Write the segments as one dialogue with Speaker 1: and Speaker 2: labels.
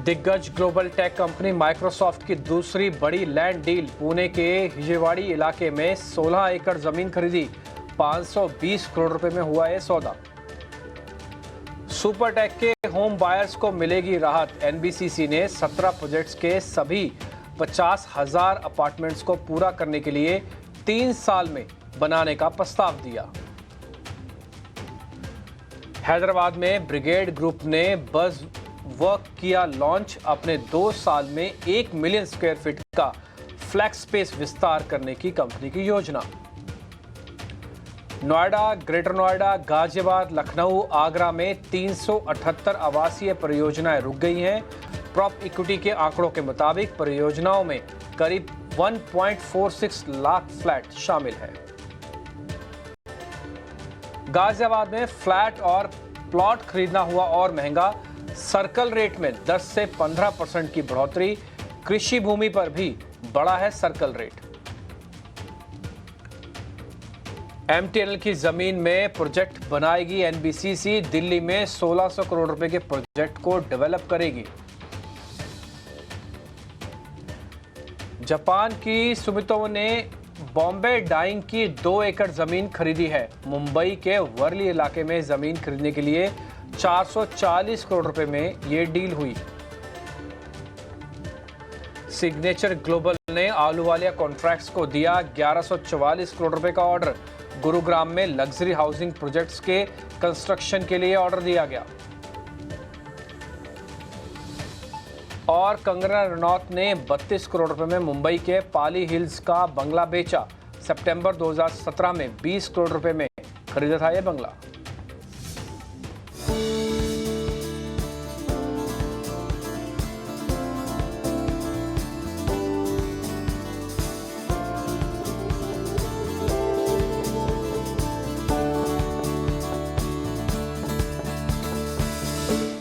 Speaker 1: दिग्गज global tech company Microsoft की दूसरी बड़ी लैंड डील। पुणे के हिजेवाड़ी इलाके में 16 एकड़ जमीन खरीदी। 520 करोड़ रुपए में हुआ यह सौदा। सुपरटेक के होम बायर्स को मिलेगी राहत। एनबीसीसी ने 17 प्रोजेक्ट्स के सभी 50,000 अपार्टमेंट्स को पूरा करने के लिए 3 साल में बनाने का प्रस्ताव दिया। हैदराबाद में ब्रिगेड ग्रुप ने बज वर्क किया लॉन्च। अपने 2 साल में 1 मिलियन स्क्वायर फीट का फ्लैक्स स्पेस विस्तार करने की कंपनी की योजना। नोएडा, ग्रेटर नोएडा, गाजियाबाद, लखनऊ, आगरा में 378 आवासीय परियोजनाएं रुक गई हैं। प्रॉप इक्विटी के आंकड़ों के मुताबिक परियोजनाओं में करीब 1.46 लाख फ्लैट शामिल है। गाजियाबाद में फ्लैट और प्लॉट खरीदना हुआ और महंगा। सर्कल रेट में 10 से 15% की बढ़ोतरी। कृषि भूमि पर भी बढ़ा है सर्कल रेट। एमटीएनएल की जमीन में प्रोजेक्ट बनाएगी एनबीसीसी। दिल्ली में 1600 करोड़ रुपए के प्रोजेक्ट को डेवलप करेगी। जापान की सुमितोमो ने बॉम्बे डाइंग की 2 एकड़ जमीन खरीदी है। मुंबई के वर्ली इलाके में जमीन खरीदने के लिए 440 करोड़ रुपए में यह डील हुई। सिग्नेचर ग्लोबल ने आलूवालिया कॉन्ट्रैक्ट्स को दिया 1144 करोड़ रुपए का ऑर्डर। गुरुग्राम में लग्जरी हाउसिंग प्रोजेक्ट्स के कंस्ट्रक्शन के लिए ऑर्डर दिया गया। और कंगना रनौत ने 32 करोड़ रुपए में मुंबई के पाली हिल्स का बंगला बेचा। सितंबर 2017 में 20 करोड़ रुपए में खरीदा था यह बंगला।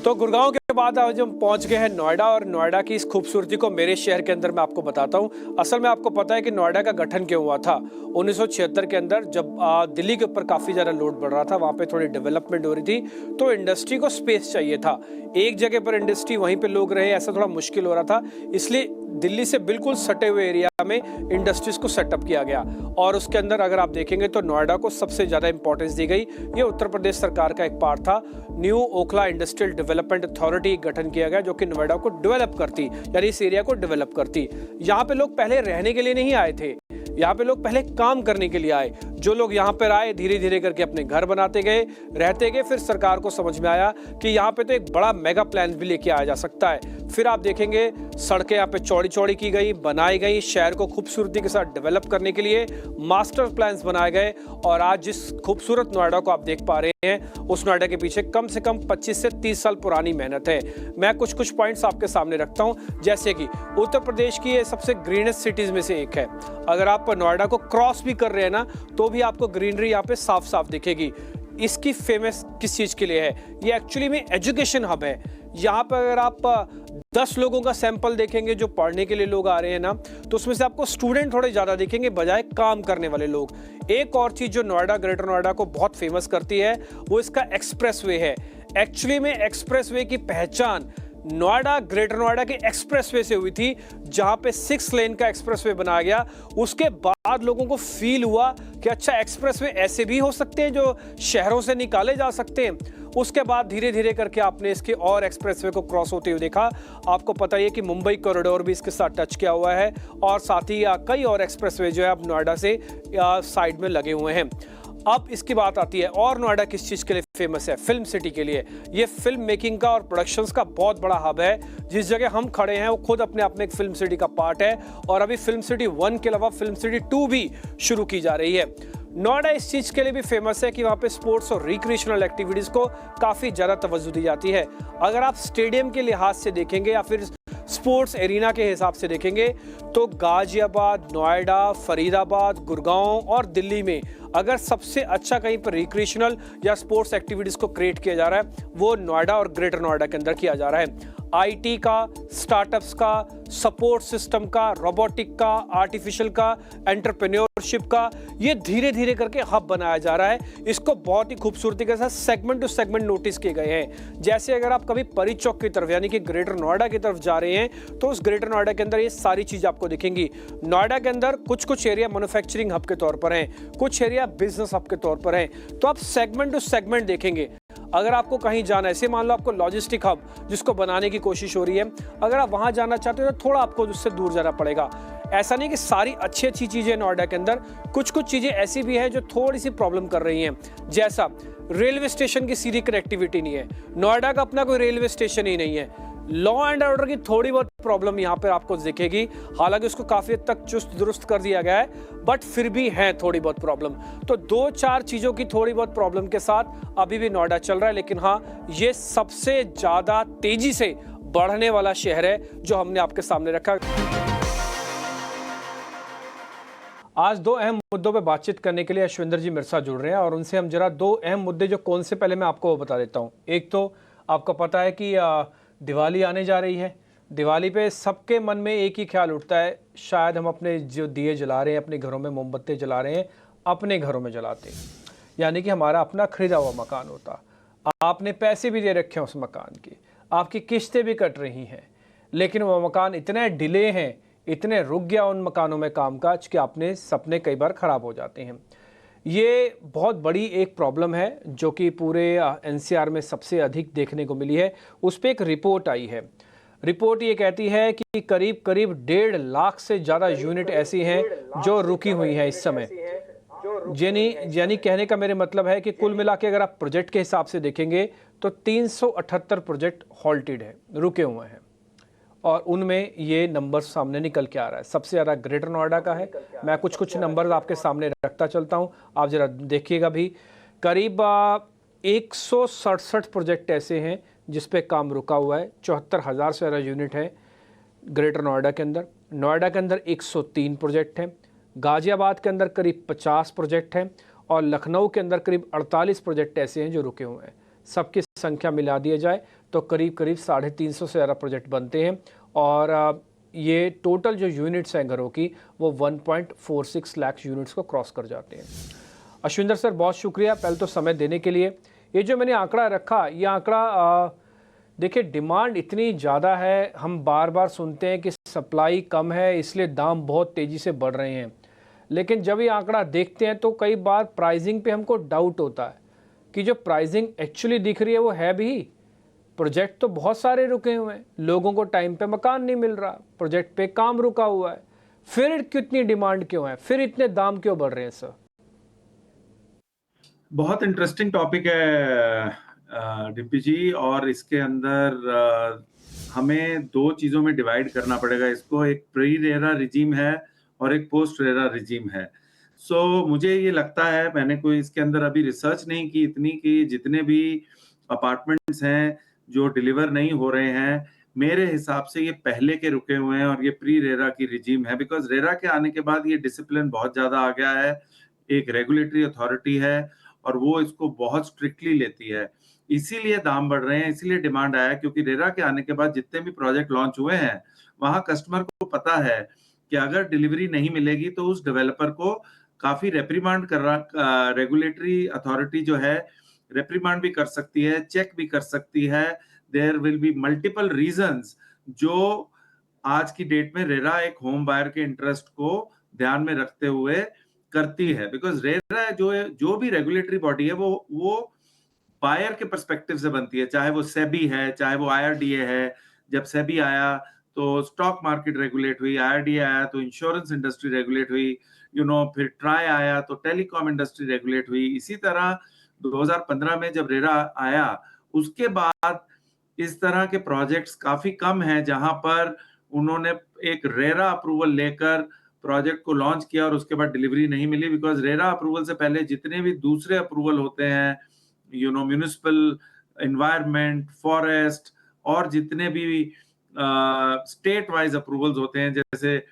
Speaker 1: तो गुड़गांव के बाद आज हम पहुंच गए हैं नोएडा, और नोएडा की इस खूबसूरती को मेरे शहर के अंदर मैं आपको बताता हूं। असल में आपको पता है कि नोएडा का गठन क्यों हुआ था। 1976 के अंदर जब दिल्ली के ऊपर काफ़ी ज़्यादा लोड बढ़ रहा था, वहाँ पे थोड़ी डेवलपमेंट हो रही थी, तो इंडस्ट्री को स्पेस चाहिए था। एक जगह पर इंडस्ट्री, वहीं पर लोग रहे, ऐसा थोड़ा मुश्किल हो रहा था। इसलिए दिल्ली से बिल्कुल सटे हुए एरिया में इंडस्ट्रीज को सेटअप किया गया। और उसके अंदर अगर आप देखेंगे तो नोएडा को सबसे ज़्यादा इंपॉर्टेंस दी गई। ये उत्तर प्रदेश सरकार का एक पार्ट था। New Okhla industrial development authority गठन किया गया, जो कि नोएडा को डेवलप करती, यानी इस एरिया को डेवलप करती। यहाँ पे लोग पहले रहने के लिए नहीं आए थे, यहाँ पे लोग पहले काम करने के लिए आए। जो लोग यहाँ पर आए, धीरे धीरे करके अपने घर बनाते गए, रहते गए। फिर सरकार को समझ में आया कि यहाँ पे तो एक बड़ा मेगा प्लान भी लेके आया जा सकता है। फिर आप देखेंगे सड़कें यहाँ पे चौड़ी चौड़ी की गई, बनाई गई। शहर को खूबसूरती के साथ डेवलप करने के लिए मास्टर प्लान्स बनाए गए। और आज जिस खूबसूरत नोएडा को आप देख पा रहे हैं, उस नोएडा के पीछे कम से कम 25 से 30 साल पुरानी मेहनत है। मैं कुछ पॉइंट्स आपके सामने रखता हूँ, जैसे कि उत्तर प्रदेश की ये सबसे ग्रीनेस्ट सिटीज में से एक है। अगर आप नोएडा को क्रॉस भी कर रहे हैं ना, तो भी आपको ग्रीनरी यहाँ पे साफ साफ दिखेगी। इसकी फेमस किस चीज़ के लिए है? ये एक्चुअली में एजुकेशन हब है। यहाँ पर अगर आप 10 लोगों का सैंपल देखेंगे जो पढ़ने के लिए लोग आ रहे हैं ना, तो उसमें से आपको स्टूडेंट थोड़े ज़्यादा दिखेंगे बजाय काम करने वाले लोग। एक और चीज़ जो नोएडा, ग्रेटर नोएडा को बहुत फेमस करती है, वो इसका एक्सप्रेसवे है। एक्चुअली में एक्सप्रेसवे की पहचान नोएडा, ग्रेटर नोएडा के एक्सप्रेसवे से हुई थी, जहां पे 6 लेन का एक्सप्रेसवे बनाया गया। उसके बाद लोगों को फील हुआ कि अच्छा, एक्सप्रेसवे ऐसे भी हो सकते हैं जो शहरों से निकाले जा सकते हैं। उसके बाद धीरे धीरे करके आपने इसके और एक्सप्रेसवे को क्रॉस होते हुए देखा। आपको पता ही है कि मुंबई कॉरिडोर भी इसके साथ टच किया हुआ है, और साथ ही कई और एक्सप्रेसवे जो है अब नोएडा से साइड में लगे हुए हैं। अब इसकी बात आती है, और नोएडा किस चीज़ के लिए फेमस है? फिल्म सिटी के लिए। ये फिल्म मेकिंग का और प्रोडक्शंस का बहुत बड़ा हब है। जिस जगह हम खड़े हैं वो खुद अपने आप में एक फिल्म सिटी का पार्ट है, और अभी फिल्म सिटी 1 के अलावा फिल्म सिटी 2 भी शुरू की जा रही है। नोएडा इस चीज़ के लिए भी फेमस है कि वहाँ पे स्पोर्ट्स और रिक्रिएशनल एक्टिविटीज़ को काफ़ी ज़्यादा तवज्जो दी जाती है। अगर आप स्टेडियम के लिहाज से देखेंगे या फिर स्पोर्ट्स एरिना के हिसाब से देखेंगे, तो गाजियाबाद, नोएडा, फरीदाबाद, गुड़गांव और दिल्ली में अगर सबसे अच्छा कहीं पर रिक्रिएशनल या स्पोर्ट्स एक्टिविटीज को क्रिएट किया जा रहा है वो नोएडा और ग्रेटर नोएडा के अंदर किया जा रहा है। आईटी का, स्टार्टअप्स का, सपोर्ट सिस्टम का, रोबोटिक का, आर्टिफिशियल का, एंटरप्रेन्योरशिप का, ये धीरे धीरे करके हब बनाया जा रहा है। इसको बहुत ही खूबसूरती के साथ सेगमेंट टू सेगमेंट नोटिस किए गए हैं। जैसे अगर आप कभी परी चौक की तरफ यानी कि ग्रेटर नोएडा की तरफ जा रहे हैं तो उस ग्रेटर नोएडा के अंदर ये सारी चीजें आपको दिखेंगी। नोएडा के अंदर कुछ कुछ एरिया मैन्युफैक्चरिंग हब के तौर पर हैं, कुछ एरिया बिजनेस हब के तौर पर हैं। तो आप सेगमेंट टू सेगमेंट देखेंगे। अगर आपको कहीं जाना है, ऐसे मान लो आपको लॉजिस्टिक हब जिसको बनाने की कोशिश हो रही है, अगर आप वहां जाना चाहते हो तो थोड़ा आपको उससे दूर जाना पड़ेगा। ऐसा नहीं कि सारी अच्छी अच्छी चीजें नोएडा के अंदर, कुछ कुछ चीजें ऐसी भी हैं जो थोड़ी सी प्रॉब्लम कर रही हैं। जैसा रेलवे स्टेशन की सीधी कनेक्टिविटी नहीं है, नोएडा का अपना कोई रेलवे स्टेशन ही नहीं है। लॉ एंड ऑर्डर की थोड़ी बहुत प्रॉब्लम यहाँ पर आपको दिखेगी, हालांकि उसको काफी हद तक चुस्त दुरुस्त कर दिया गया है, बट फिर भी है थोड़ी बहुत प्रॉब्लम। तो दो चार चीजों की थोड़ी बहुत प्रॉब्लम के साथ अभी भी नोएडा चल रहा है, लेकिन हाँ, ये सबसे ज्यादा तेजी से बढ़ने वाला शहर है जो हमने आपके सामने रखा। आज दो अहम मुद्दों पे बातचीत करने के लिए अश्विंदर जी मिर्सा जुड़ रहे हैं और उनसे हम जरा दो अहम मुद्दे जो कौन से पहले मैं आपको बता देता हूँ। एक तो आपको पता है कि दिवाली आने जा रही है। दिवाली पे सबके मन में एक ही ख्याल उठता है, शायद हम अपने जो दिए जला रहे हैं, अपने घरों में मोमबत्ती जला रहे हैं, अपने घरों में जलाते हैं, यानी कि हमारा अपना खरीदा हुआ मकान होता। आपने पैसे भी दे रखे हैं उस मकान के, आपकी किस्तें भी कट रही हैं, लेकिन वो मकान इतने डिले हैं, इतने रुक गया उन मकानों में कामकाज कि आपने सपने कई बार ख़राब हो जाते हैं। ये बहुत बड़ी एक प्रॉब्लम है जो कि पूरे एनसीआर में सबसे अधिक देखने को मिली है। उस पर एक रिपोर्ट आई है। रिपोर्ट ये कहती है कि करीब करीब 1.5 लाख से ज़्यादा यूनिट ऐसी हैं जो रुकी हुई हैं इस समय। यानी कहने का मेरे मतलब है कि कुल मिला के अगर आप प्रोजेक्ट के हिसाब से देखेंगे तो 378 प्रोजेक्ट हॉल्टेड है, रुके हुए हैं, और उनमें ये नंबर सामने निकल के आ रहा है। सबसे ज़्यादा ग्रेटर नोएडा का है। मैं कुछ कुछ नंबर आपके सामने रखता चलता हूँ, आप ज़रा देखिएगा भी। करीब 167 प्रोजेक्ट ऐसे हैं जिस पे काम रुका हुआ है। 74,000 से ज़्यादा यूनिट है ग्रेटर नोएडा के अंदर। नोएडा के अंदर 103 प्रोजेक्ट हैं, गाज़ियाबाद के अंदर करीब 50 प्रोजेक्ट हैं, और लखनऊ के अंदर करीब 48 प्रोजेक्ट ऐसे हैं जो रुके हुए हैं। सबकी संख्या मिला दिया जाए तो करीब करीब 350 से ज़्यादा प्रोजेक्ट बनते हैं, और ये टोटल जो यूनिट्स हैं घरों की वो 1.46 लाख यूनिट्स को क्रॉस कर जाते हैं। अश्विंदर सर, बहुत शुक्रिया पहले तो समय देने के लिए। ये जो मैंने आंकड़ा रखा, ये आंकड़ा देखिए, डिमांड इतनी ज़्यादा है, हम बार बार सुनते हैं कि सप्लाई कम है इसलिए दाम बहुत तेज़ी से बढ़ रहे हैं, लेकिन जब ये आंकड़ा देखते हैं तो कई बार प्राइसिंग पे हमको डाउट होता है कि जो प्राइसिंग एक्चुअली दिख रही है वो है भी। प्रोजेक्ट तो बहुत सारे रुके हुए हैं, लोगों को टाइम पे मकान नहीं मिल रहा, प्रोजेक्ट पे काम रुका हुआ है, फिर कितनी डिमांड क्यों है, फिर इतने दाम क्यों बढ़ रहे हैं सर?
Speaker 2: बहुत इंटरेस्टिंग टॉपिक है डिम्पी जी, और इसके अंदर हमें दो चीजों में डिवाइड करना पड़ेगा इसको। एक प्री रेरा रिजीम है और एक पोस्ट रेरा रिजीम है। मुझे ये लगता है, मैंने कोई इसके अंदर अभी रिसर्च नहीं की इतनी, कि जितने भी अपार्टमेंट्स हैं जो डिलीवर नहीं हो रहे हैं, मेरे हिसाब से ये पहले के रुके हुए हैं और ये प्री रेरा की रिजीम है। बिकॉज रेरा के आने के बाद ये डिसिप्लिन बहुत ज्यादा आ गया है, एक रेगुलेटरी अथॉरिटी है और वो इसको बहुत स्ट्रिक्टली लेती है, इसीलिए दाम बढ़ रहे हैं, इसीलिए डिमांड आया। क्योंकि रेरा के आने के बाद जितने भी प्रोजेक्ट लॉन्च हुए हैं वहां कस्टमर को पता है कि अगर डिलीवरी नहीं मिलेगी तो उस डेवलपर को काफी रेप्रीमांड कर रहा, रेगुलेटरी अथॉरिटी जो है रेप्रीमांड भी कर सकती है, चेक भी कर सकती है। There will be multiple reasons जो आज की डेट में रेरा एक होम बायर के इंटरेस्ट को ध्यान में रखते हुए करती है। बिकॉज रेरा जो भी रेगुलेटरी बॉडी है वो बायर के पर्सपेक्टिव से बनती है, चाहे वो सेबी है, चाहे वो आईआरडीए है। जब सेबी आया तो स्टॉक मार्केट रेगुलेट हुई, आईआरडीए आया तो इंश्योरेंस इंडस्ट्री रेगुलेट हुई, फिर ट्राई आया तो टेलीकॉम इंडस्ट्री रेगुलेट हुई। इसी तरह 2015 में जब रेरा आया, उसके बाद इस तरह के प्रोजेक्ट्स काफी कम हैं जहां पर उन्होंने एक रेरा अप्रूवल लेकर प्रोजेक्ट को लॉन्च किया और उसके बाद डिलीवरी नहीं मिली। बिकॉज रेरा अप्रूवल से पहले जितने भी दूसरे अप्रूवल होते हैं, म्युनिसिपल, एनवायरनमेंट, फॉरेस्ट, और जितने भी स्टेट वाइज अप्रूवल्स होते हैं, जैसे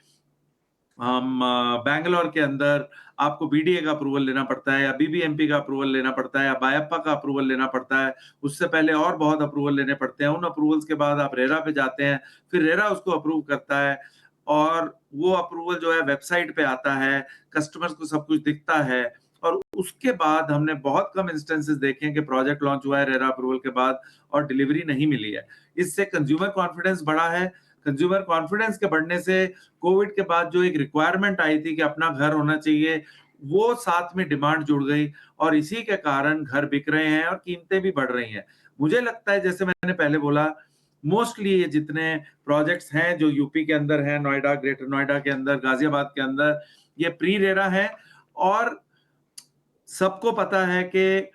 Speaker 2: हम बैंगलोर के अंदर आपको बीडीए का अप्रूवल लेना पड़ता है या बीबीएमपी का अप्रूवल लेना पड़ता है या बायप्पा का अप्रूवल लेना पड़ता है। उससे पहले और बहुत अप्रूवल लेने पड़ते हैं। उन अप्रूवल्स के बाद आप रेरा पे जाते हैं, फिर रेरा उसको अप्रूव करता है और वो अप्रूवल जो है वेबसाइट पे आता है, कस्टमर्स को सब कुछ दिखता है और उसके बाद हमने बहुत कम इंस्टेंसेस देखे हैं कि प्रोजेक्ट लॉन्च हुआ है रेरा अप्रूवल के बाद और डिलीवरी नहीं मिली है। इससे कंज्यूमर कॉन्फिडेंस बढ़ा है। कंज्यूमर कॉन्फिडेंस के बढ़ने से कोविड के बाद जो एक रिक्वायरमेंट आई थी कि अपना घर होना चाहिए, वो साथ में डिमांड जुड़ गई और इसी के कारण घर बिक रहे हैं और कीमतें भी बढ़ रही हैं। मुझे लगता है जैसे मैंने पहले बोला, मोस्टली ये जितने प्रोजेक्ट्स हैं जो यूपी के अंदर हैं, नोएडा, ग्रेटर नोएडा के अंदर, गाजियाबाद के अंदर, ये प्री रेरा है और सबको पता है कि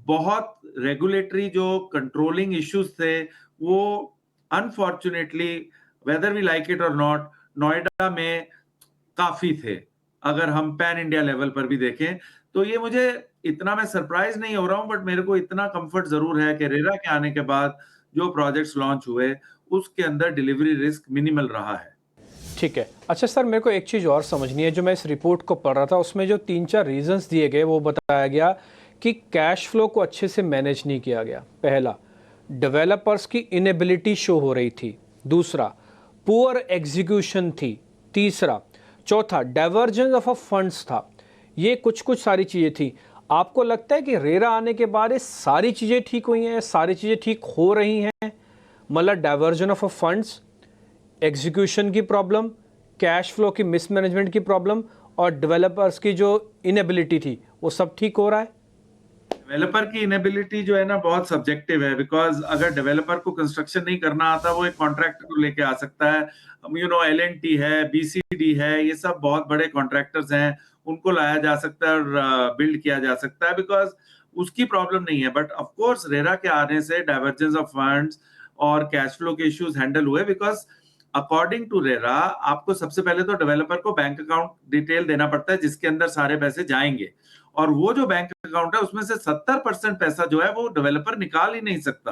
Speaker 2: बहुत रेगुलेटरी जो कंट्रोलिंग इश्यूज थे, वो unfortunately whether we like it और नॉट, नोएडा में काफी थे। अगर हम पैन इंडिया लेवल पर भी देखें, तो ये मुझे इतना मैं सरप्राइज नहीं हो रहा हूं, बट मेरे को इतना कंफर्ट जरूर है कि रेरा के आने के बाद जो प्रोजेक्ट्स लॉन्च हुए, उसके अंदर डिलीवरी रिस्क मिनिमल रहा है।
Speaker 1: ठीक है। अच्छा सर, मेरे को एक चीज़ और समझनी है। जो मैं इस रिपोर्ट को पढ़ रहा था, उसमें जो 3-4 रीजंस दिए गए, वो बताया गया कि कैश फ्लो को अच्छे से मैनेज नहीं किया गया। पहला, डेवलपर्स की इनेबिलिटी शो हो रही थी। दूसरा, पुअर एग्जीक्यूशन थी। तीसरा, चौथा, डाइवर्जेंस ऑफ फंड्स था। ये कुछ सारी चीज़ें थी। आपको लगता है कि रेरा आने के बाद ये सारी चीज़ें ठीक हुई हैं, सारी चीज़ें ठीक हो रही हैं? मतलब डाइवर्जन ऑफ फंड्स, एग्जीक्यूशन की प्रॉब्लम, कैश फ्लो की मिसमैनेजमेंट की प्रॉब्लम और डेवलपर्स की जो इनेबिलिटी थी, वो सब ठीक हो रहा है?
Speaker 2: डेवलपर की इनेबिलिटी जो है ना, बहुत सब्जेक्टिव है, बिकॉज अगर डेवलपर को कंस्ट्रक्शन नहीं करना आता, वो एक कॉन्ट्रैक्टर को लेके आ सकता है। एल&टी है, बीसीडी है, ये सब बहुत बड़े कॉन्ट्रैक्टर्स हैं, उनको लाया जा सकता है और बिल्ड किया जा सकता है, बिकॉज उसकी प्रॉब्लम नहीं है। बट ऑफ कोर्स रेरा के आने से डाइवर्जेंस ऑफ फंड्स और कैश फ्लो के इश्यूज हैंडल हुए, बिकॉज अकॉर्डिंग टू रेरा आपको सबसे पहले तो डेवलपर को बैंक अकाउंट डिटेल देना पड़ता है जिसके अंदर सारे पैसे जाएंगे, और वो जो बैंक अकाउंट है उसमें से 70% पैसा जो है वो डेवलपर निकाल ही नहीं सकता।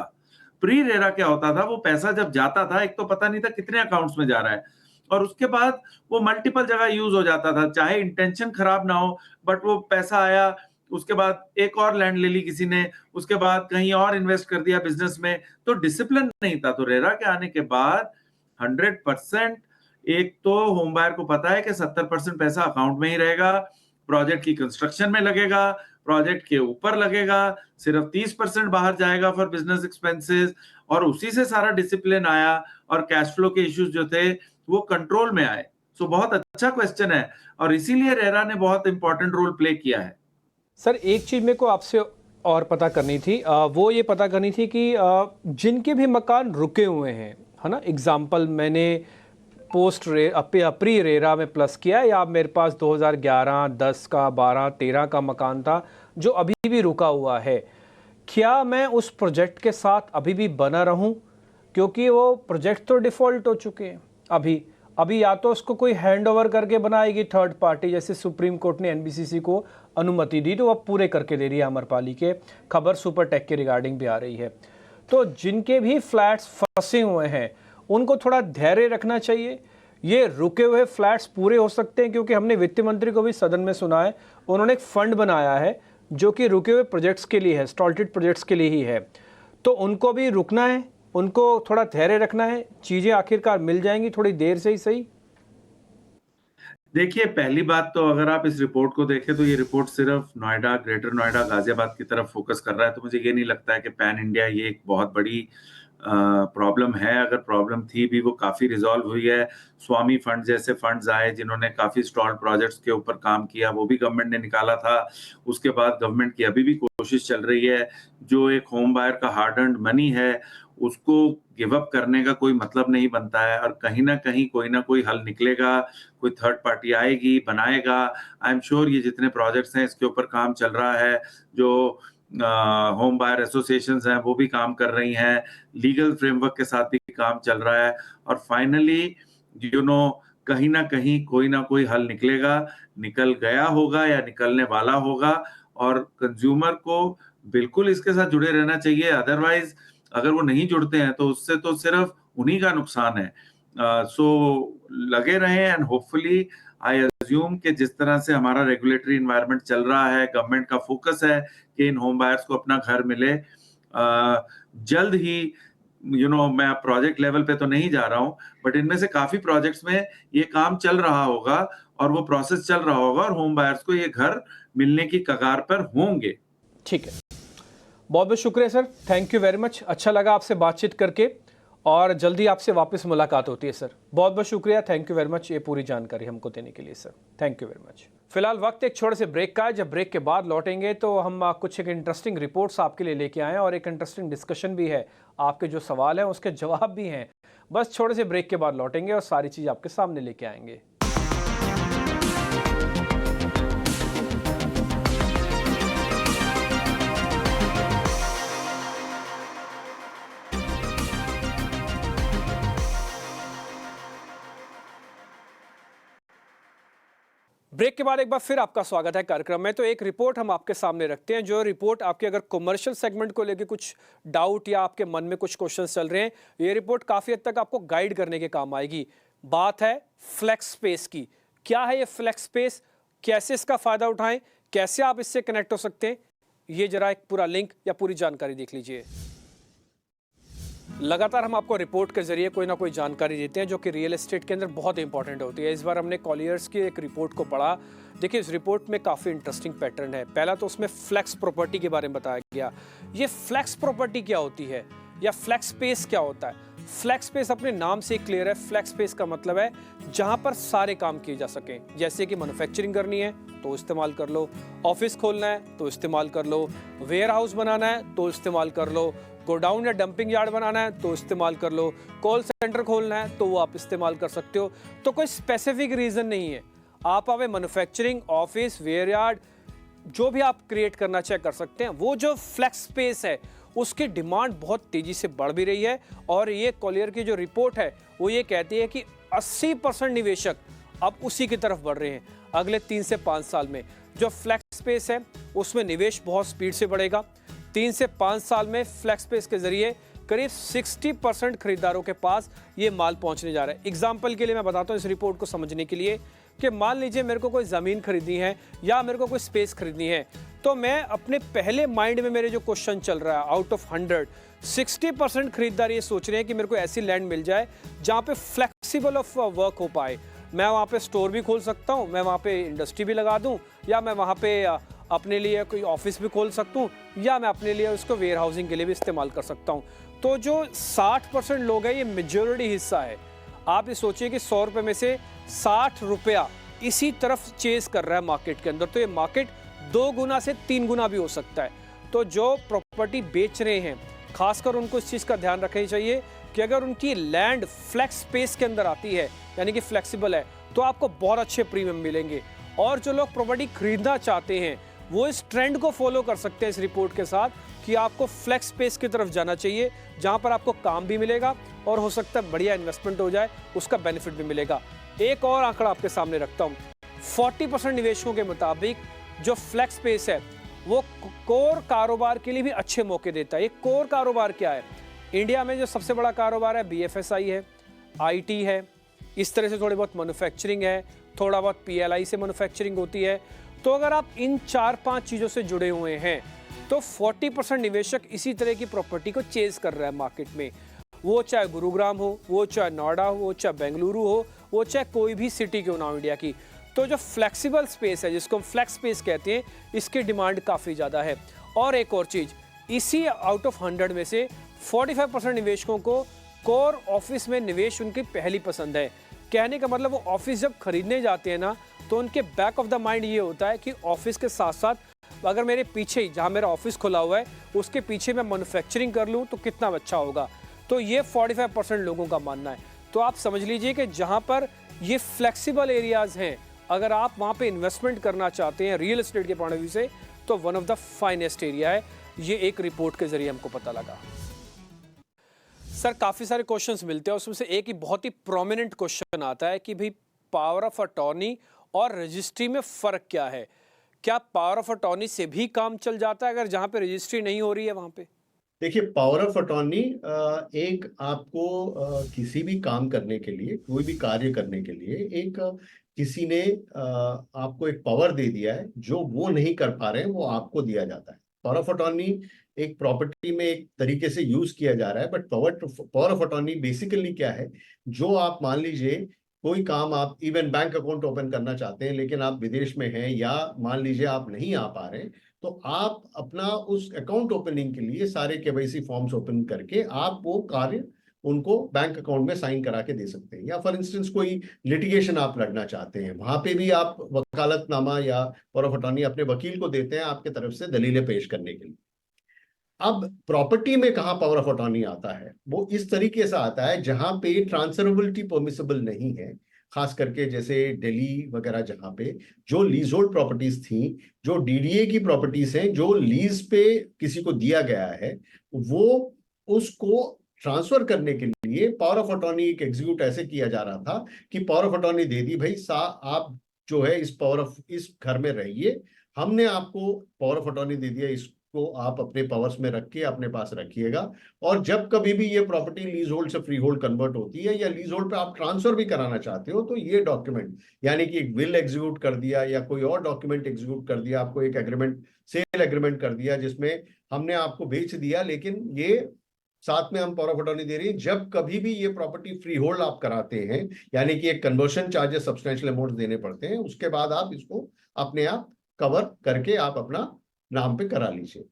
Speaker 2: प्री रेरा क्या होता था, वो पैसा जब जाता था, एक तो पता नहीं था कितने अकाउंट्स में जा रहा है, और उसके बाद वो मल्टीपल जगह यूज हो जाता था, चाहे इंटेंशन खराब ना हो, बट वो पैसा आया, उसके बाद एक और लैंड ले ली किसी ने, उसके बाद कहीं और इन्वेस्ट कर दिया बिजनेस में, तो डिसिप्लिन नहीं था। तो रेरा के आने के बाद 100%, एक तो होम बायर को पता है कि 70% पैसा अकाउंट में ही रहेगा, प्रोजेक्ट की कंस्ट्रक्शन में लगेगा, प्रोजेक्ट के ऊपर लगेगा, सिर्फ 30% बाहर जाएगा फॉर बिजनेस एक्सपेंसेस, और उसी से सारा डिसिप्लिन आया और कैश फ्लो के इश्यूज जो थे वो कंट्रोल में आए। सो बहुत अच्छा क्वेश्चन है और इसीलिए रेरा ने बहुत इंपॉर्टेंट रोल प्ले किया है।
Speaker 1: सर, एक चीज़ मेरे को आपसे और पता करनी थी। वो ये पता करनी थी कि जिनके भी मकान रुके हुए हैं, है ना, एग्जाम्पल मैंने प्री रेरा में प्लस किया, या मेरे पास 2011, 10 का, 12, 13 का मकान था जो अभी भी रुका हुआ है, क्या मैं उस प्रोजेक्ट के साथ अभी भी बना रहूं? क्योंकि वो प्रोजेक्ट तो डिफ़ॉल्ट हो चुके हैं अभी। अभी या तो उसको कोई हैंड ओवर करके बनाएगी थर्ड पार्टी, जैसे सुप्रीम कोर्ट ने एनबीसीसी को अनुमति दी, तो वह पूरे करके दे रही है अमरपाली के। खबर सुपर टेक के रिगार्डिंग भी आ रही है। तो जिनके भी फ्लैट्स फंसे हुए हैं, उनको थोड़ा धैर्य रखना चाहिए। ये रुके हुए फ्लैट्स पूरे हो सकते हैं, क्योंकि हमने वित्त मंत्री को भी सदन में सुना है, उन्होंने एक फंड बनाया है जो कि रुके हुए प्रोजेक्ट्स के लिए है, स्टॉल्टेड प्रोजेक्ट्स के लिए ही है। तो उनको भी रुकना है, उनको थोड़ा धैर्य रखना है, चीज़ें आखिरकार मिल जाएंगी, थोड़ी देर से ही सही।
Speaker 2: देखिए, पहली बात तो अगर आप इस रिपोर्ट को देखें तो ये रिपोर्ट सिर्फ नोएडा, ग्रेटर नोएडा, गाजियाबाद की तरफ फोकस कर रहा है, तो मुझे ये नहीं लगता है कि पैन इंडिया ये एक बहुत बड़ी प्रॉब्लम है। अगर प्रॉब्लम थी भी, वो काफ़ी रिजॉल्व हुई है। स्वामी फंड जैसे फंड्स आए जिन्होंने काफ़ी स्टॉल्ड प्रोजेक्ट्स के ऊपर काम किया, वो भी गवर्नमेंट ने निकाला था। उसके बाद गवर्नमेंट की अभी भी कोशिश चल रही है, जो एक होम बायर का हार्ड अर्न्ड मनी है उसको गिव अप करने का कोई मतलब नहीं बनता है, और कहीं ना कोई हल निकलेगा, कोई थर्ड पार्टी आएगी, बनाएगा। आई एम श्योर ये जितने प्रोजेक्ट्स हैं इसके ऊपर काम चल रहा है, जो होम बायर एसोसिएशंस हैं वो भी काम कर रही हैं, लीगल फ्रेमवर्क के साथ भी काम चल रहा है, और फाइनली कहीं ना कोई हल निकलेगा, निकल गया होगा या निकलने वाला होगा, और कंज्यूमर को बिल्कुल इसके साथ जुड़े रहना चाहिए। अदरवाइज अगर वो नहीं जुड़ते हैं तो उससे तो सिर्फ उन्हीं का नुकसान है। सो लगे रहें, एंड होपफुली आई अज्यूम कि जिस तरह से हमारा रेगुलेटरी एनवायरनमेंट चल रहा है, गवर्नमेंट का फोकस है कि इन होम बायर्स को अपना घर मिले, जल्द ही मैं प्रोजेक्ट लेवल पे तो नहीं जा रहा हूं, बट इनमें से काफी प्रोजेक्ट्स में ये काम चल रहा होगा और वो प्रोसेस चल रहा होगा और होम बायर्स को ये घर मिलने की कगार पर होंगे।
Speaker 1: ठीक है, बहुत बहुत शुक्रिया sir, thank you very much. अच्छा लगा आपसे बातचीत करके और जल्दी आपसे वापस मुलाकात होती है सर। बहुत बहुत शुक्रिया, थैंक यू वेरी मच ये पूरी जानकारी हमको देने के लिए sir, thank you very much. फिलहाल वक्त एक छोटे से ब्रेक का है। जब ब्रेक के बाद लौटेंगे तो हम कुछ एक इंटरेस्टिंग रिपोर्ट्स आपके लिए लेके आए हैं और एक इंटरेस्टिंग डिस्कशन भी है। आपके जो सवाल हैं उसके जवाब भी हैं। बस छोटे से ब्रेक के बाद लौटेंगे और सारी चीज़ आपके सामने लेके आएंगे। ब्रेक के बाद एक बार फिर आपका स्वागत है कार्यक्रम में। तो एक रिपोर्ट हम आपके सामने रखते हैं, जो रिपोर्ट आपके अगर कमर्शियल सेगमेंट को लेके कुछ डाउट या आपके मन में कुछ क्वेश्चंस चल रहे हैं, ये रिपोर्ट काफ़ी हद तक आपको गाइड करने के काम आएगी। बात है फ्लेक्स स्पेस की। क्या है ये फ्लेक्स स्पेस, कैसे इसका फ़ायदा उठाएं, कैसे आप इससे कनेक्ट हो सकते हैं, ये जरा एक पूरा लिंक या पूरी जानकारी देख लीजिए। लगातार हम आपको रिपोर्ट के जरिए कोई ना कोई जानकारी देते हैं जो कि रियल एस्टेट के अंदर बहुत इंपॉर्टेंट होती है। इस बार हमने कॉलियर्स की एक रिपोर्ट को पढ़ा। देखिए, इस रिपोर्ट में काफ़ी इंटरेस्टिंग पैटर्न है। पहला तो उसमें फ्लेक्स प्रॉपर्टी के बारे में बताया गया। ये फ्लेक्स प्रॉपर्टी क्या होती है या फ्लेक्स स्पेस क्या होता है? फ्लेक्स स्पेस अपने नाम से क्लियर है। फ्लेक्स स्पेस का मतलब है जहां पर सारे काम किए जा सकें। जैसे कि मैन्युफैक्चरिंग करनी है तो इस्तेमाल कर लो, ऑफिस खोलना है तो इस्तेमाल कर लो, वेयर हाउस बनाना है तो इस्तेमाल कर लो, गोडाउन या डंपिंग यार्ड बनाना है तो इस्तेमाल कर लो, कॉल सेंटर खोलना है तो वो आप इस्तेमाल कर सकते हो। तो कोई स्पेसिफिक रीजन नहीं है। आप मैन्युफैक्चरिंग, ऑफिस, वेयर यार्ड जो भी आप क्रिएट करना चाहे कर सकते हैं। वो जो फ्लेक्स स्पेस है उसकी डिमांड बहुत तेजी से बढ़ भी रही है और ये कॉलियर की जो रिपोर्ट है वो ये कहती है कि 80% निवेशक अब उसी की तरफ बढ़ रहे हैं अगले 3 से 5 साल में। जो फ्लेक्स स्पेस है उसमें निवेश बहुत स्पीड से बढ़ेगा। 3 से 5 साल में फ्लेक्स स्पेस के जरिए करीब 60% खरीदारों के पास ये माल पहुंचने जा रहा है। एग्जाम्पल के लिए मैं बताता हूं इस रिपोर्ट को समझने के लिए कि मान लीजिए मेरे को कोई ज़मीन खरीदनी है या मेरे को कोई स्पेस खरीदनी है, तो मैं अपने पहले माइंड में मेरे जो क्वेश्चन चल रहा है, आउट ऑफ 100 60% खरीदार ये सोच रहे हैं कि मेरे को ऐसी लैंड मिल जाए जहाँ पे फ्लेक्सिबल ऑफ वर्क हो पाए। मैं वहाँ पे स्टोर भी खोल सकता हूँ, मैं वहाँ पे इंडस्ट्री भी लगा दूँ, या मैं वहाँ पे अपने लिए कोई ऑफिस भी खोल सकता हूँ, या मैं अपने लिए उसको वेयर हाउसिंग के लिए भी इस्तेमाल कर सकता हूँ। तो जो 60% लोग हैं, ये मेजॉरिटी हिस्सा है। आप ये सोचिए कि 100 रुपये में से 60 रुपया इसी तरफ चेज कर रहा है मार्केट के अंदर। तो ये मार्केट 2 गुना से 3 गुना भी हो सकता है। तो जो प्रॉपर्टी बेच रहे हैं खासकर उनको इस चीज़ का ध्यान रखना चाहिए कि अगर उनकी लैंड फ्लेक्स स्पेस के अंदर आती है, यानी कि फ्लेक्सिबल है, तो आपको बहुत अच्छे प्रीमियम मिलेंगे। और जो लोग प्रॉपर्टी खरीदना चाहते हैं वो इस ट्रेंड को फॉलो कर सकते हैं इस रिपोर्ट के साथ कि आपको फ्लेक्स स्पेस की तरफ जाना चाहिए, जहां पर आपको काम भी मिलेगा और हो सकता है बढ़िया इन्वेस्टमेंट हो जाए, उसका बेनिफिट भी मिलेगा। एक और आंकड़ा आपके सामने रखता हूं, 40% निवेशकों के मुताबिक जो फ्लेक्स स्पेस है वो कोर कारोबार के लिए भी अच्छे मौके देता है। ये कोर कारोबार क्या है? इंडिया में जो सबसे बड़ा कारोबार है BFSI है, IT है, इस तरह से थोड़ी बहुत मैन्युफैक्चरिंग है, थोड़ा बहुत PLI से मैन्युफैक्चरिंग होती है। तो अगर आप इन 4-5 चीज़ों से जुड़े हुए हैं तो 40% निवेशक इसी तरह की प्रॉपर्टी को चेज कर रहा है मार्केट में। वो चाहे गुरुग्राम हो, वो चाहे नोएडा हो, वो चाहे बेंगलुरु हो, वो चाहे कोई भी सिटी क्यों ना हो इंडिया की। तो जो फ्लेक्सिबल स्पेस है, जिसको हम फ्लेक्स स्पेस कहते हैं, इसकी डिमांड काफ़ी ज़्यादा है। और एक और चीज़, इसी आउट ऑफ 100 में से 45% निवेशकों को कोर ऑफिस में निवेश उनकी पहली पसंद है। कहने का मतलब वो ऑफिस जब खरीदने जाते हैं ना, तो उनके बैक ऑफ द माइंड ये होता है कि ऑफिस के साथ साथ अगर मेरे पीछे ही जहाँ मेरा ऑफिस खुला हुआ है उसके पीछे मैं मैन्युफैक्चरिंग कर लूँ तो कितना अच्छा होगा। तो ये 45% लोगों का मानना है। तो आप समझ लीजिए कि जहाँ पर ये फ्लेक्सिबल एरियाज़ हैं, अगर आप वहाँ पे इन्वेस्टमेंट करना चाहते हैं रियल एस्टेट के पॉइंट ऑफ व्यू से, तो one of the finest area है। ये एक रिपोर्ट के जरिए हमको पता लगा। सर, काफ़ी सारे क्वेश्चंस मिलते हैं, उसमें से एक ही बहुत ही प्रोमिनेंट क्वेश्चन आता है कि भाई पावर ऑफ अटॉर्नी और रजिस्ट्री में फ़र्क क्या है? क्या पावर ऑफ अटॉर्नी से भी काम चल जाता है अगर जहाँ पे रजिस्ट्री नहीं हो रही है वहाँ पे?
Speaker 3: देखिए, पावर ऑफ अटॉर्नी एक आपको किसी भी काम करने के लिए, कोई भी कार्य करने के लिए एक किसी ने आपको एक पावर दे दिया है, जो वो नहीं कर पा रहे हैं वो आपको दिया जाता है। पावर ऑफ अटॉर्नी एक प्रॉपर्टी में एक तरीके से यूज किया जा रहा है, but power of attorney basically क्या है, जो आप मान लीजिए कोई काम, आप इवन बैंक अकाउंट ओपन करना चाहते हैं लेकिन आप विदेश में हैं, या मान लीजिए आप नहीं आ पा रहे हैं, तो आप अपना उस अकाउंट ओपनिंग के लिए सारे केवाईसी फॉर्म्स ओपन करके आप वो कार्य उनको बैंक अकाउंट में साइन करा के दे सकते हैं। या फॉर इंस्टेंस कोई लिटिगेशन आप लड़ना चाहते हैं, वहां पे भी आप वकालतनामा या पावर ऑफ अटॉर्नी अपने वकील को देते हैं आपके तरफ से दलीलें पेश करने के लिए। अब प्रॉपर्टी में कहां पावर ऑफ अटॉर्नी आता है, वो इस तरीके से आता है जहां पे ट्रांसफरेबिलिटी परमिसिबल नहीं है, खास करके जैसे दिल्ली वगैरह, जहां पे जो लीज होल्ड प्रॉपर्टीज थी, जो डीडीए की प्रॉपर्टीज हैं, जो लीज पे किसी को दिया गया है, वो उसको ट्रांसफर करने के लिए पावर ऑफ अटॉर्नी एक एग्जीक्यूट ऐसे किया जा रहा था कि पावर ऑफ अटॉर्नी दे दी, भाई आप जो है इस घर में रहिए, हमने आपको पावर ऑफ अटॉर्नी दे दिया, इसको आप अपने पावर्स में रख के अपने पास रखिएगा, और जब कभी भी ये प्रॉपर्टी लीज होल्ड से फ्री होल्ड कन्वर्ट होती है या लीज होल्ड पे आप ट्रांसफर भी कराना चाहते हो, तो ये डॉक्यूमेंट, यानी कि एक विल एग्जीक्यूट कर दिया या कोई और डॉक्यूमेंट एग्जीक्यूट कर दिया, आपको एक एग्रीमेंट, सेल एग्रीमेंट कर दिया जिसमें हमने आपको बेच दिया, लेकिन ये साथ में हम पावर ऑफ अटॉर्नी दे रही है, जब कभी भी ये प्रॉपर्टी फ्री होल्ड आप कराते हैं, यानी कि एक कन्वर्शन चार्जेस सब्सटेंशियल अमाउंट देने पड़ते हैं, उसके बाद आप इसको अपने आप कवर करके आप अपना नाम पे करा लीजिए।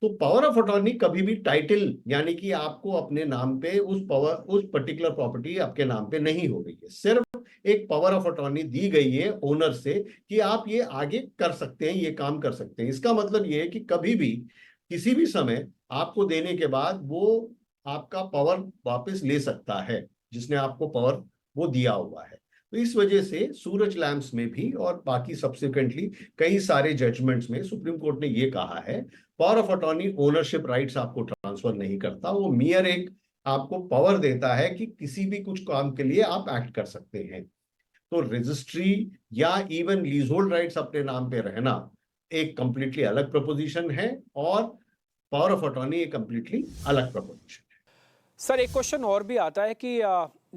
Speaker 3: तो पावर ऑफ अटॉर्नी कभी भी टाइटल, यानी कि आपको अपने नाम पे उस पर्टिकुलर प्रॉपर्टी आपके नाम पे नहीं हो गई है, सिर्फ एक पावर ऑफ अटॉर्नी दी गई है ओनर से कि आप ये आगे कर सकते हैं, ये काम कर सकते हैं। इसका मतलब ये है कि कभी भी किसी भी समय आपको देने के बाद वो आपका पावर वापस ले सकता है, जिसने आपको पावर वो दिया हुआ है। तो इस वजह से सूरज लैंप्स में भी और बाकी सब्सिक्वेंटली कई सारे जजमेंट्स में सुप्रीम कोर्ट ने ये कहा है, power of attorney ownership rights आपको ट्रांसफर नहीं करता, वो मियर एक आपको पावर देता है कि किसी भी कुछ काम के लिए आप एक्ट कर सकते हैं। तो रजिस्ट्री या इवन लीज होल्ड राइट्स अपने नाम पे रहना एक कंप्लीटली अलग प्रपोजिशन है, और पावर ऑफ अटॉर्नी एक कंप्लीटली अलग प्रपोजिशन है।
Speaker 1: सर एक क्वेश्चन और भी आता है कि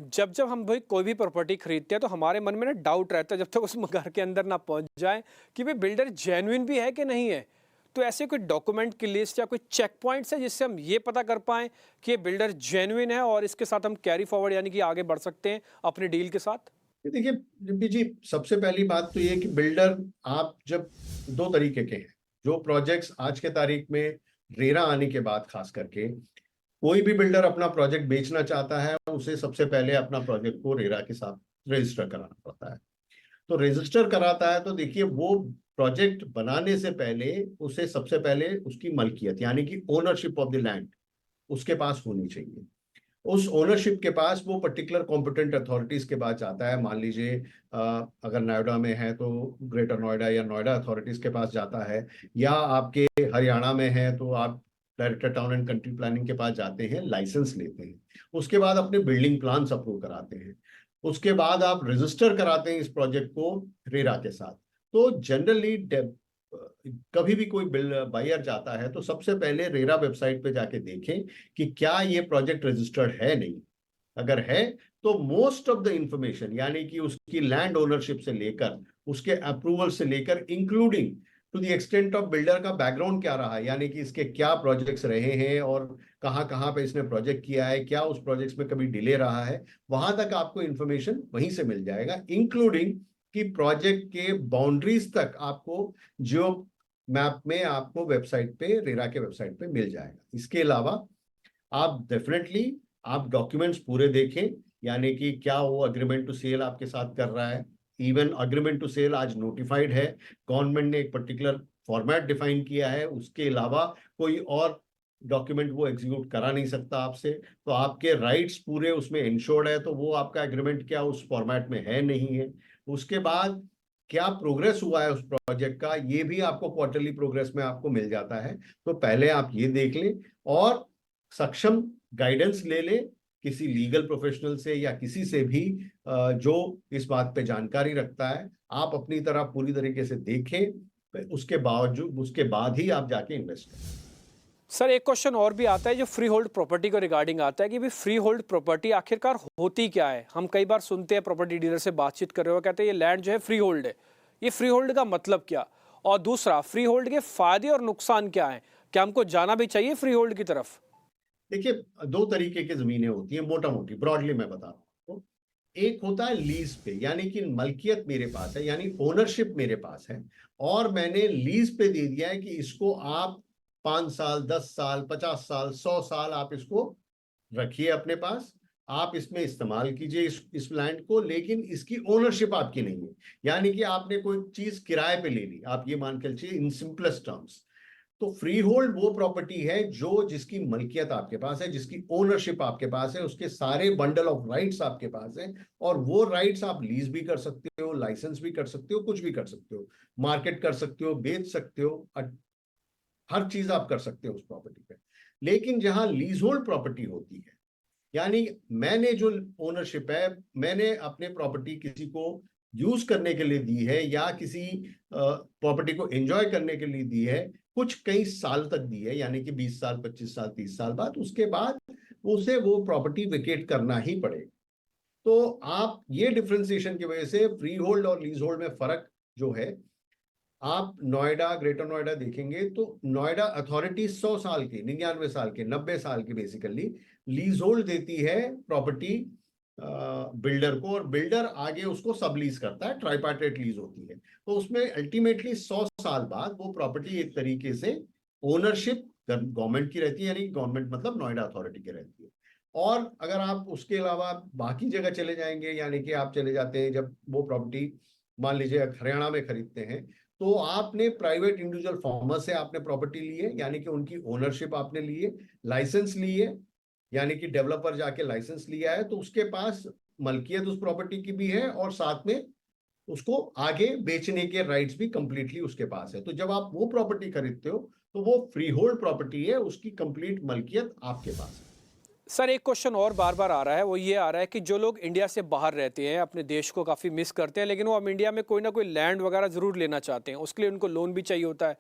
Speaker 1: जब जब हम भाई कोई भी प्रॉपर्टी खरीदते हैं तो हमारे मन में ना डाउट रहता है, जब तक उस घर के अंदर ना पहुंच जाए, कि भाई बिल्डर जेन्युइन भी है कि नहीं है। तो ऐसे कोई डॉक्यूमेंट की लिस्ट या कोई चेक पॉइंट्स है जिससे हम ये पता कर पाएं कि ये बिल्डर जेन्युइन है और इसके साथ हम कैरी फॉरवर्ड यानी कि आगे बढ़ सकते हैं अपनी डील के साथ?
Speaker 3: देखिए रिम्पी जी, सबसे पहली बात तो ये कि बिल्डर, आप जब दो तरीके के हैं, जो प्रोजेक्ट्स आज के तारीख में रेरा आने के बाद खास करके कोई भी बिल्डर अपना प्रोजेक्ट बेचना चाहता है, उसे सबसे पहले अपना प्रोजेक्ट को रेरा के साथ रजिस्टर कराना पड़ता है। तो रजिस्टर कराता है तो देखिए, वो प्रोजेक्ट बनाने से पहले उसे सबसे पहले उसकी मलकियत, यानी कि ओनरशिप ऑफ द लैंड उसके पास होनी चाहिए। उस ओनरशिप के पास वो पर्टिकुलर कॉम्पिटेंट अथॉरिटीज के पास जाता है। मान लीजिए अगर नोएडा में है तो ग्रेटर नोएडा या नोएडा अथॉरिटीज के पास जाता है, या आपके हरियाणा में है तो आप director town and country planning के पास जाते हैं, लाइसेंस लेते हैं, उसके बाद अपने बिल्डिंग प्लान्स अप्रूव कराते हैं, उसके बाद आप रजिस्टर कराते हैं इस प्रोजेक्ट को रेरा के साथ। तो जनरली कभी भी कोई बायर जाता है तो सबसे पहले रेरा वेबसाइट पे जाके देखें कि क्या ये प्रोजेक्ट रजिस्टर्ड है, नहीं। अगर है तो मोस्ट ऑफ द इंफॉर्मेशन, यानी कि उसकी लैंड ओनरशिप से लेकर उसके अप्रूवल से लेकर including to the extent of builder का बैकग्राउंड क्या रहा है, यानी कि इसके क्या प्रोजेक्ट्स रहे हैं और कहाँ कहाँ पे इसने प्रोजेक्ट किया है, क्या उस प्रोजेक्ट्स में कभी डिले रहा है, वहां तक आपको इंफॉर्मेशन वहीं से मिल जाएगा, इंक्लूडिंग कि प्रोजेक्ट के बाउंड्रीज तक आपको जियो मैप में आपको वेबसाइट पे, रेरा के वेबसाइट पे मिल जाएगा। इसके अलावा आप डेफिनेटली आप डॉक्यूमेंट्स पूरे देखें, यानी कि क्या वो अग्रीमेंट टू सेल आपके साथ कर रहा है। इवन अग्रीमेंट टू सेल आज नोटिफाइड है, गवर्नमेंट ने एक पर्टिकुलर फॉर्मेट डिफाइन किया है, उसके अलावा कोई और डॉक्यूमेंट वो एग्जीक्यूट करा नहीं सकता आपसे। तो आपके राइट्स पूरे उसमें इंश्योर्ड है, तो वो आपका एग्रीमेंट क्या उस फॉर्मेट में है, नहीं है। उसके बाद क्या प्रोग्रेस हुआ है उस प्रोजेक्ट का, ये भी आपको क्वार्टरली प्रोग्रेस में आपको मिल जाता है। तो पहले आप ये देख लें और सक्षम गाइडेंस ले लें किसी लीगल प्रोफेशनल से या किसी से भी जो इस बात पे जानकारी रखता है। आप अपनी तरह पूरी तरीके से देखें, उसके बाद ही आप जाके इन्वेस्ट करें।
Speaker 1: सर एक क्वेश्चन और भी आता है जो फ्री होल्ड प्रॉपर्टी को रिगार्डिंग आता है कि भाई फ्री होल्ड प्रॉपर्टी आखिरकार होती क्या है। हम कई बार सुनते हैं प्रॉपर्टी डीलर से बातचीत कर रहे हो, कहते हैं ये लैंड जो है फ्री होल्ड है। ये फ्री होल्ड का मतलब क्या, और दूसरा फ्री होल्ड के फायदे और नुकसान क्या हैं, क्या हमको जाना भी चाहिए फ्री होल्ड की तरफ?
Speaker 3: देखिए, दो तरीके की जमीनें होती हैं, मोटा मोटी ब्रॉडली मैं बता रहा हूँ आपको। एक होता है लीज पे, यानी कि मलकियत मेरे पास है, यानी ओनरशिप मेरे पास है और मैंने लीज पे दे दिया है कि इसको आप 5 साल, 10 साल, 50 साल, 100 साल आप इसको रखिए अपने पास, आप इसमें इस्तेमाल कीजिए इस लैंड को, लेकिन इसकी ओनरशिप आपकी नहीं है। यानी कि आपने कोई चीज किराए पे ले ली, आप ये मान के चलिए इन सिंपलेस्ट टर्म्स। तो फ्री होल्ड वो प्रॉपर्टी है जो जिसकी मलकियत आपके पास है, जिसकी ओनरशिप आपके पास है, उसके सारे बंडल ऑफ राइट्स आपके पास है, और वो राइट्स आप लीज भी कर सकते हो, लाइसेंस भी कर सकते हो, कुछ भी कर सकते हो, मार्केट कर सकते हो, बेच सकते हो, हर चीज आप कर सकते हो उस प्रॉपर्टी पे। लेकिन जहां लीज होल्ड प्रॉपर्टी होती है, यानी मैंने जो ओनरशिप है, मैंने अपने प्रॉपर्टी किसी को यूज करने के लिए दी है या किसी प्रॉपर्टी को एंजॉय करने के लिए दी है, कुछ कई साल तक दी है, यानी कि 20 साल, 25 साल, 30 साल बाद, उसके बाद उसे वो प्रॉपर्टी वेकेट करना ही पड़ेगा। तो आप ये डिफरेंशिएशन की वजह से फ्री होल्ड और लीज होल्ड में फर्क जो है, आप नोएडा, ग्रेटर नोएडा देखेंगे तो नोएडा अथॉरिटी 100 साल की, 99 साल के, 90 साल की बेसिकली लीज होल्ड देती है प्रॉपर्टी बिल्डर को, और बिल्डर आगे उसको सब लीज करता है, ट्राइपार्टेट लीज होती है। तो उसमें अल्टीमेटली 100 साल बाद वो प्रॉपर्टी एक तरीके से ओनरशिप गवर्नमेंट की रहती है, यानी गवर्नमेंट मतलब नोएडा अथॉरिटी की रहती है। और अगर आप उसके अलावा बाकी जगह चले जाएंगे, यानी कि आप चले जाते हैं, जब वो प्रॉपर्टी मान लीजिए हरियाणा में खरीदते हैं, तो आपने प्राइवेट इंडिविजुअल फार्मर से आपने प्रॉपर्टी ली है, यानी कि उनकी ओनरशिप आपने ली है, लाइसेंस ली है, यानी कि डेवलपर जाके लाइसेंस लिया है, तो उसके पास मलकियत उस प्रॉपर्टी की भी है और साथ में उसको आगे बेचने के राइट्स भी कंप्लीटली उसके पास है। तो जब आप वो प्रॉपर्टी खरीदते हो तो वो फ्री होल्ड प्रॉपर्टी है, उसकी कंप्लीट मलकियत आपके पास है।
Speaker 1: सर एक क्वेश्चन और बार बार आ रहा है, वो ये आ रहा है कि जो लोग इंडिया से बाहर रहते हैं, अपने देश को काफ़ी मिस करते हैं, लेकिन वो अब इंडिया में कोई ना कोई लैंड वगैरह ज़रूर लेना चाहते हैं, उसके लिए उनको लोन भी चाहिए होता है।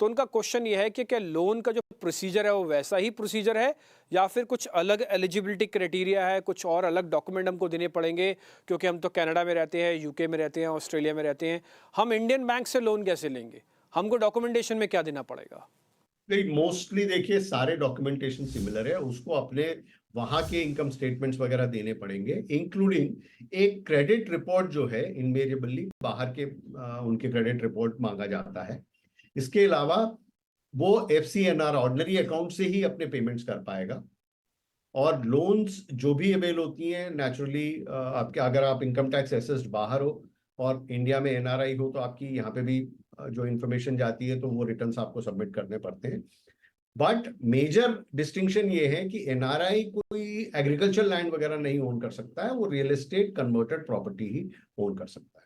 Speaker 1: तो उनका क्वेश्चन ये है कि क्या लोन का जो प्रोसीजर है वो वैसा ही प्रोसीजर है, या फिर कुछ अलग एलिजिबिलिटी क्राइटेरिया है, कुछ और अलग डॉक्यूमेंट हमको देने पड़ेंगे? क्योंकि हम तो कनाडा में रहते हैं, यूके में रहते हैं, ऑस्ट्रेलिया में रहते हैं, हम इंडियन बैंक से लोन कैसे लेंगे? हमको डॉक्यूमेंटेशन में क्या देना पड़ेगा?
Speaker 3: नहीं, मोस्टली देखिए सारे डॉक्यूमेंटेशन सिमिलर है, उसको अपने वहां के इनकम स्टेटमेंट्स वगैरह देने पड़ेंगे, इंक्लूडिंग एक क्रेडिट रिपोर्ट जो है, इनवेरिएबली बाहर के उनके क्रेडिट रिपोर्ट मांगा जाता है। इसके अलावा वो FCNR ऑर्डिनरी अकाउंट से ही अपने पेमेंट्स कर पाएगा। और लोन्स जो भी अवेल होती हैं नेचुरली, आपके अगर आप इनकम टैक्स असेस्ड बाहर हो और इंडिया में NRI हो, तो आपकी यहाँ पे भी जो इन्फॉर्मेशन जाती है तो वो रिटर्न्स आपको सबमिट करने पड़ते हैं। बट मेजर डिस्टिंक्शन ये है कि NRI कोई एग्रीकल्चर लैंड वगैरह नहीं ओन कर सकता है, वो रियल एस्टेट कन्वर्टेड प्रॉपर्टी ही ओन कर सकता है।